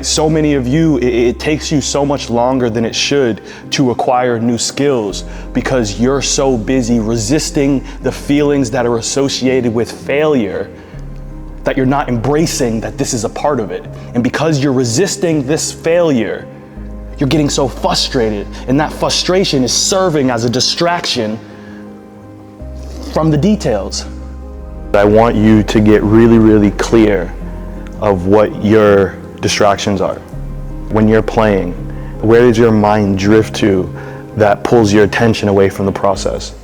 So many of you, it takes you so much longer than it should to acquire new skills because you're so busy resisting the feelings that are associated with failure that you're not embracing that this is a part of it. And because you're resisting this failure, you're getting so frustrated, and that frustration is serving as a distraction from the details. I want you to get really, really clear of what your distractions are. When you're playing, where does your mind drift to that pulls your attention away from the process?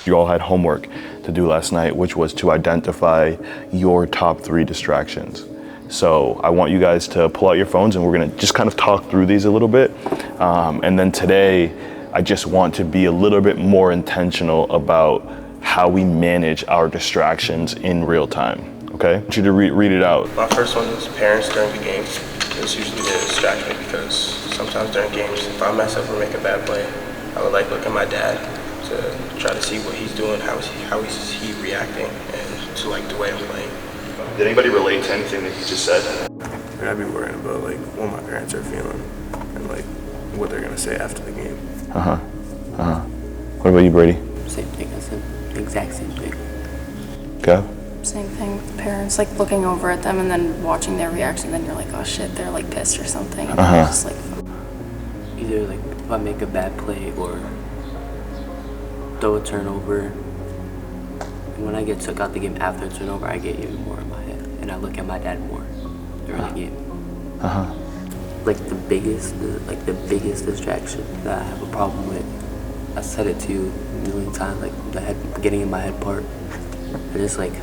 You all had homework to do last night, which was to identify your top 3 distractions. So I want you guys to pull out your phones and we're gonna just kind of talk through these a little bit. And then today, I just want to be a little bit more intentional about how we manage our distractions in real time, okay? I want you to read it out. My first one is parents during the games. It's usually to distract me because sometimes during games, if I mess up or make a bad play, I would like look at my dad to try to see what he's doing, how is he reacting, and to like the way I'm playing. Did anybody relate to anything that you just said? I'd be worrying about like what my parents are feeling and like what they're gonna say after the game. What about you, Brady? Same thing, I said the exact same thing. Okay. Same thing with the parents, like looking over at them and then watching their reaction, then you're like, oh shit, they're like pissed or something. And you're just like, Either like if I make a bad play or throw a turnover, and when I get took out the game after a turnover, I get even more in my head, and I look at my dad more during the game. Like the biggest distraction that I have a problem with, I said it to you a million times, like the head, getting in my head part. I just like,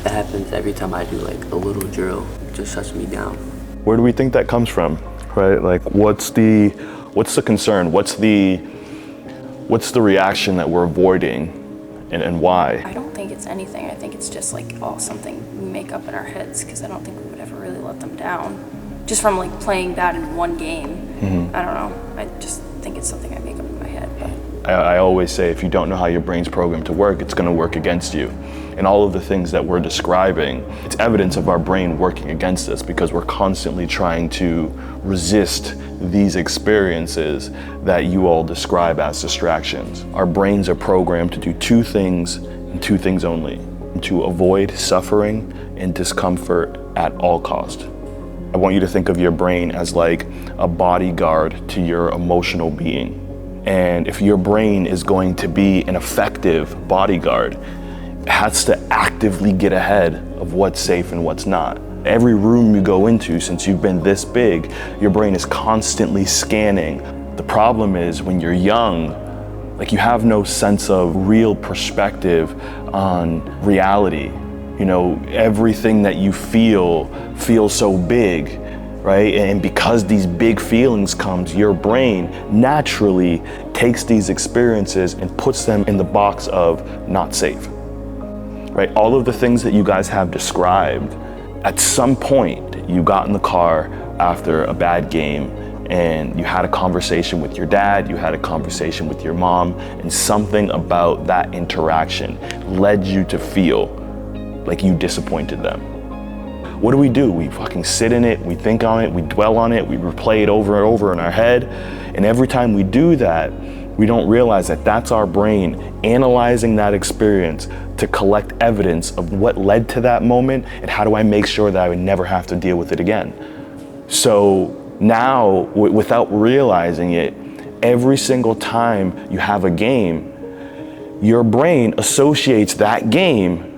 that happens every time I do like a little drill. It just shuts me down. Where do we think that comes from, right? Like what's the concern? What's the reaction that we're avoiding and why? I don't think it's anything. I think it's just like, something we make up in our heads because I don't think we would ever really let them down. Just from like playing bad in one game. I don't know. I just think it's something I make up in my head. But I always say if you don't know how your brain's programmed to work, it's going to work against you. And all of the things that we're describing, it's evidence of our brain working against us because we're constantly trying to resist these experiences that you all describe as distractions. Our brains are programmed to do 2 things and 2 things only: to avoid suffering and discomfort at all cost. I want you to think of your brain as like a bodyguard to your emotional being. And if your brain is going to be an effective bodyguard, it has to actively get ahead of what's safe and what's not. Every room you go into, since you've been this big, your brain is constantly scanning. The problem is when you're young, like you have no sense of real perspective on reality. You know, everything that you feel feels so big, right? And because these big feelings comes, your brain naturally takes these experiences and puts them in the box of not safe, right? All of the things that you guys have described, at some point you got in the car after a bad game and you had a conversation with your dad, you had a conversation with your mom, and something about that interaction led you to feel like you disappointed them. What do? We fucking sit in it, we think on it, we dwell on it, we replay it over and over in our head. And every time we do that, we don't realize that that's our brain analyzing that experience to collect evidence of what led to that moment and how do I make sure that I would never have to deal with it again. So now, without realizing it, every single time you have a game, your brain associates that game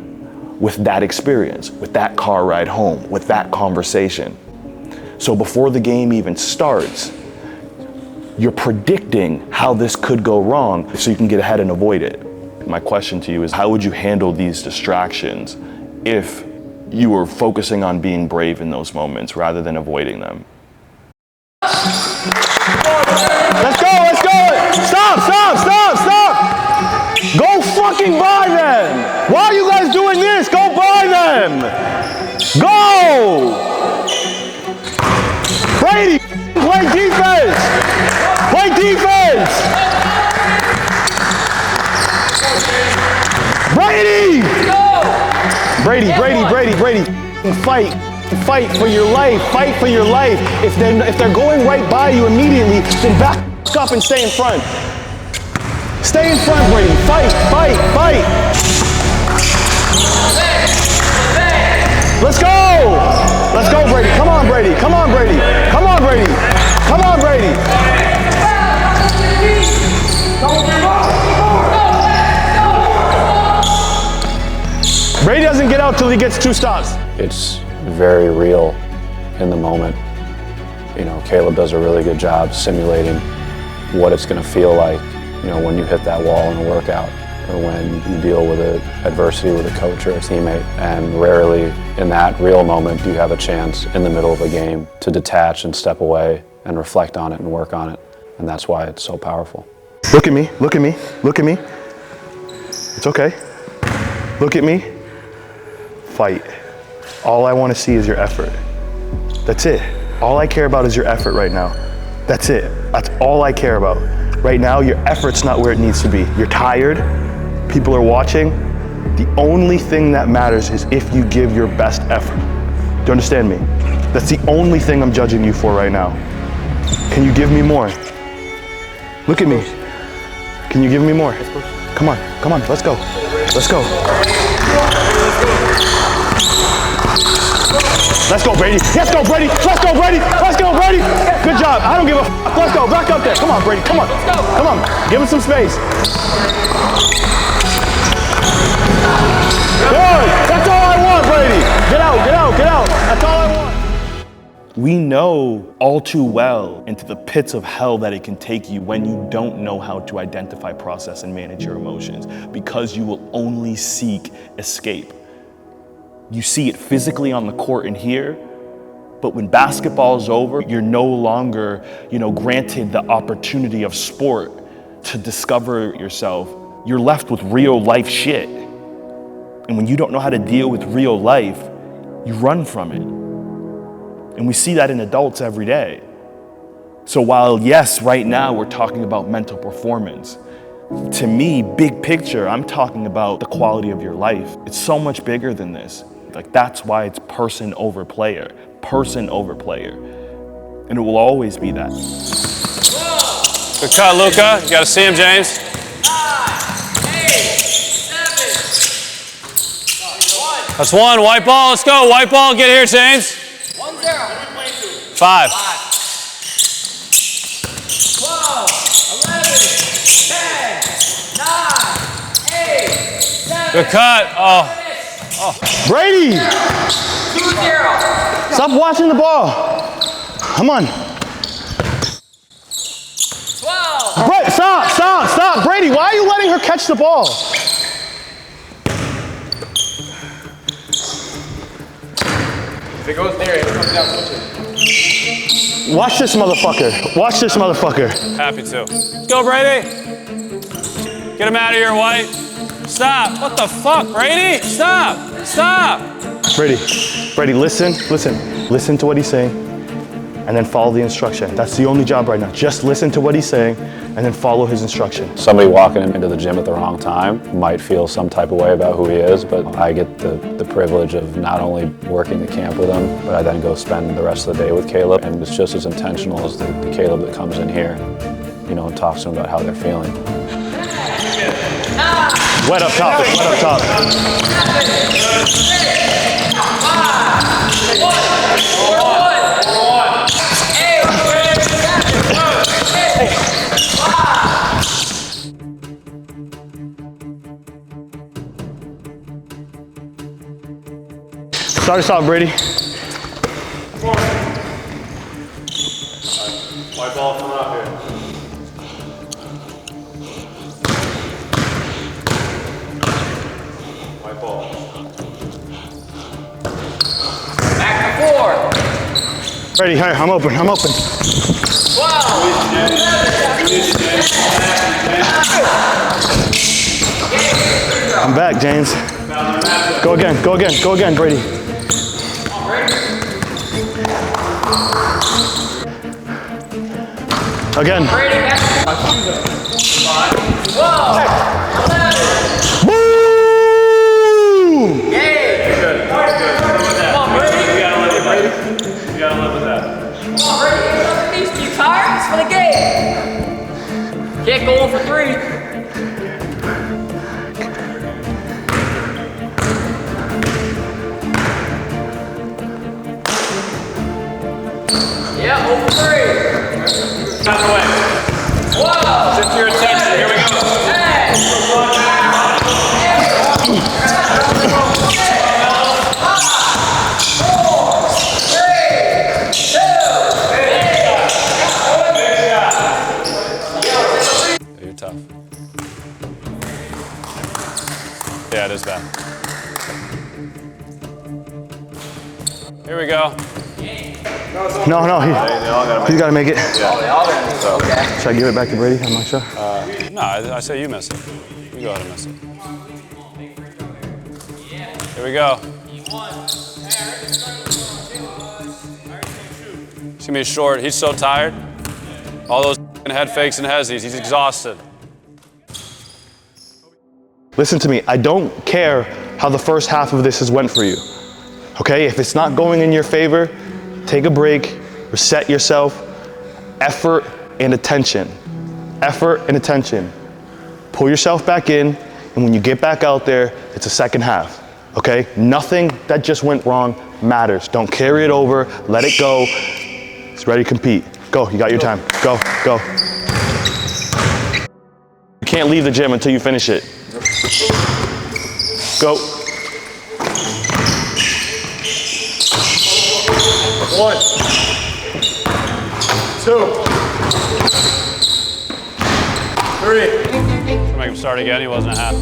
with that experience, with that car ride home, with that conversation. So before the game even starts, you're predicting how this could go wrong so you can get ahead and avoid it. My question to you is, how would you handle these distractions if you were focusing on being brave in those moments rather than avoiding them? Let's go! Stop! Go fucking buy them! Why are you guys doing this? Go buy them! Go! Brady, play defense! Play defense! Brady. Fight for your life. Fight for your life. If they're going right by you immediately, then back up and stay in front. Stay in front, Brady. Fight. Let's go, Brady. Come on, Brady. Brady doesn't get out till he gets 2 stops. It's very real in the moment. You know, Kaleb does a really good job simulating what it's going to feel like, you know, when you hit that wall in a workout or when you deal with adversity with a coach or a teammate. And rarely in that real moment do you have a chance in the middle of a game to detach and step away and reflect on it and work on it. And that's why it's so powerful. Look at me. It's okay. Look at me. Fight. All I want to see is your effort. That's it. All I care about is your effort right now. That's it. That's all I care about. Right now, your effort's not where it needs to be. You're tired. People are watching. The only thing that matters is if you give your best effort. Do you understand me? That's the only thing I'm judging you for right now. Can you give me more? Look at me. Can you give me more? Come on, let's go. Let's go, Brady. Good job. I don't give a f. Let's go. Back up there. Come on, Brady. Come on. Give him some space. Good. That's all I want, Brady. Get out. That's all I want. We know all too well into the pits of hell that it can take you when you don't know how to identify, process, and manage your emotions, because you will only seek escape. You see it physically on the court in here, but when basketball is over, you're no longer, granted the opportunity of sport to discover yourself. You're left with real life shit. And when you don't know how to deal with real life, you run from it. And we see that in adults every day. So while yes, right now we're talking about mental performance, to me, big picture, I'm talking about the quality of your life. It's so much bigger than this. Like, that's why it's person over player. And it will always be that. Good cut, Luka. You gotta see him, James. 9, 8, 7. That's 1. White ball. Let's go. White ball. Get here, James. 1-0. 5. 12, 11, 10, 9, 8, 7. Good cut. Oh. Brady! 2-0. Stop watching the ball. Come on. 12. Stop. Brady, why are you letting her catch the ball? If it goes there, it comes down quickly. Watch this motherfucker. Happy to. Let's go, Brady. Get him out of here, White. Stop. What the fuck, Brady? Stop. Brady, listen to what he's saying, and then follow the instruction. That's the only job right now. Just listen to what he's saying, and then follow his instruction. Somebody walking him into the gym at the wrong time might feel some type of way about who he is, but I get the privilege of not only working the camp with him, but I then go spend the rest of the day with Kaleb, and it's just as intentional as the Kaleb that comes in here, and talks to him about how they're feeling. Wet up top. Start us off, Brady. White ball coming up here. White ball. Back to 4. Brady, hey, I'm open. 12. I'm back, James. Go again, Brady. Again. Brady, back to 12. 11. Boom! Game. can't go 0 for 3. Yeah, 0 for 3. Out of the way. Whoa! Shift your attention. Here we go. Hey! 4, 3, 2. You're tough. Yeah, it is bad. Here we go. No, he's got to make it. Okay. Should I give it back to Brady? I'm not sure. No, I say you miss it. You go ahead and miss it. Here we go. He's gonna be short. He's so tired. All those head fakes and hezzies. He's exhausted. Listen to me. I don't care how the first half of this has went for you. Okay? If it's not going in your favor, take a break, reset yourself. Effort and attention. Effort and attention. Pull yourself back in, and when you get back out there, it's a second half. Okay? Nothing that just went wrong matters. Don't carry it over. Let it go. It's ready to compete. Go. You got your time. Go. Go. You can't leave the gym until you finish it. Go. 1, 2, 3. Make him start again. He wasn't a half.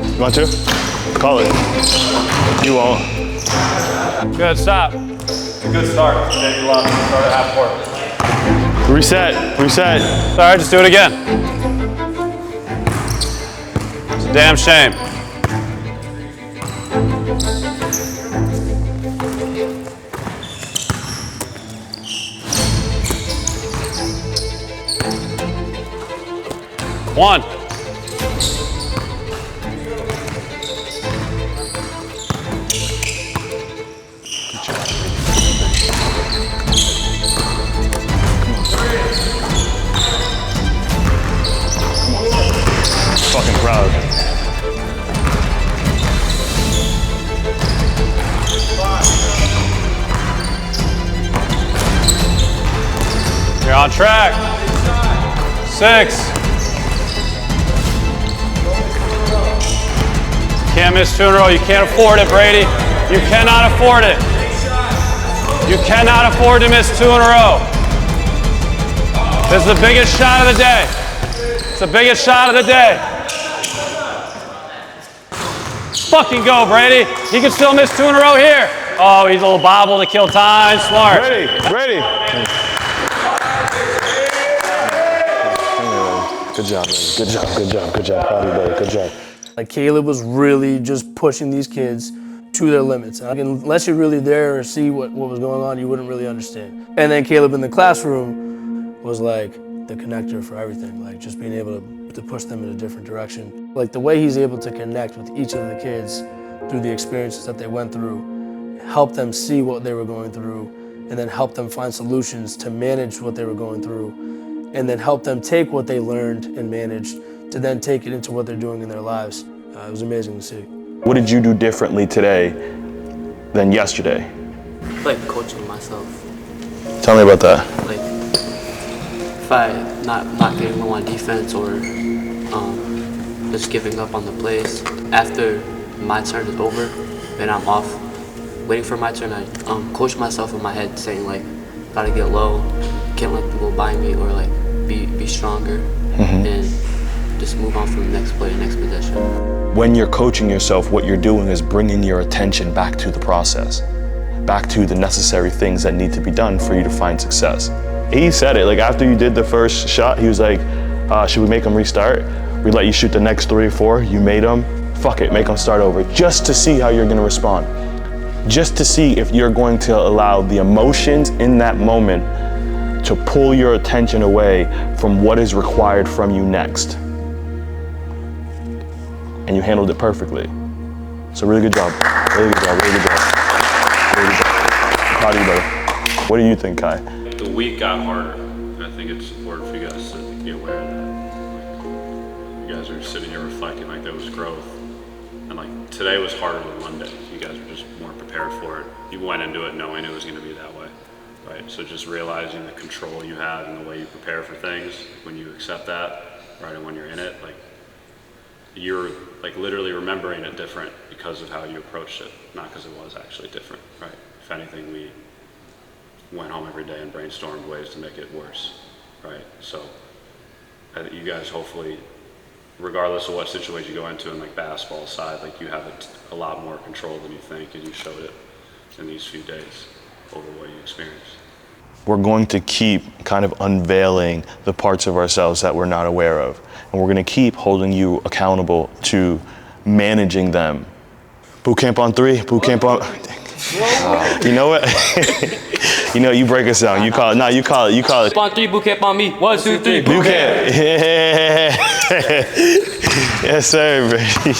You want to? Call it. You won't. Good. Stop. It's a good start. Okay, you lost. Start at half court. Reset. Reset. Sorry, just do it again. It's a damn shame. One. Fucking proud. You're on track. 6. Can't miss 2 in a row. You can't afford it, Brady. You cannot afford it. You cannot afford to miss 2 in a row. This is the biggest shot of the day. It's the biggest shot of the day. Fucking go, Brady. He can still miss 2 in a row here. Oh, he's a little bobble to kill time. Smart. Ready. Ready. Good job, man. Good job. Good job. Good job. Proud of you, buddy. Good job. Like Kaleb was really just pushing these kids to their limits. Like, unless you're really there or see what was going on, you wouldn't really understand. And then Kaleb in the classroom was like the connector for everything, like just being able to push them in a different direction. Like the way he's able to connect with each of the kids through the experiences that they went through, help them see what they were going through, and then help them find solutions to manage what they were going through, and then help them take what they learned and managed to then take it into what they're doing in their lives. It was amazing to see. What did you do differently today than yesterday? Like coaching myself. Tell me about that. Like if I not getting low on defense or just giving up on the plays. After my turn is over and I'm off, waiting for my turn, I coach myself in my head saying like, gotta get low, can't let them go by me, or like be stronger and just move on from the next play, next possession. When you're coaching yourself, what you're doing is bringing your attention back to the process, back to the necessary things that need to be done for you to find success. He said it, like after you did the first shot, he was like, should we make him restart? We let you shoot the next 3 or 4, you made them, fuck it, make them start over, just to see how you're gonna respond. Just to see if you're going to allow the emotions in that moment to pull your attention away from what is required from you next. And you handled it perfectly. So really good job, really good job, really good job. Really good job. I'm proud of you, brother. What do you think, Kai? The week got harder. I think think it's important for you guys to be aware of that. Like, you guys are sitting here reflecting like there was growth, and like today was harder than Monday. You guys were just more prepared for it. You went into it knowing it was going to be that way, right? So just realizing the control you have and the way you prepare for things when you accept that, right, and when you're in it, like you're like literally remembering it different because of how you approached it, not because it was actually different, right? If anything, we went home every day and brainstormed ways to make it worse, right? So I think you guys hopefully, regardless of what situation you go into in like basketball side, like you have a lot more control than you think, and you showed it in these few days over what you experienced. We're going to keep kind of unveiling the parts of ourselves that we're not aware of. And we're going to keep holding you accountable to managing them. Boot camp on 3, boot camp on... You know what? You know, you break us down. You call it, you call it. On 3, boot camp on me. 1, 2, 3, Boot camp. Yeah. Yes, sir, Brady.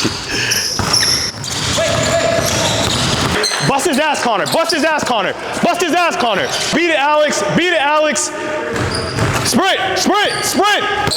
Bust his ass, Connor. Bust his ass, Connor. Bust his ass, Connor. Beat it, Alex. Beat it, Alex. Sprint, sprint, sprint.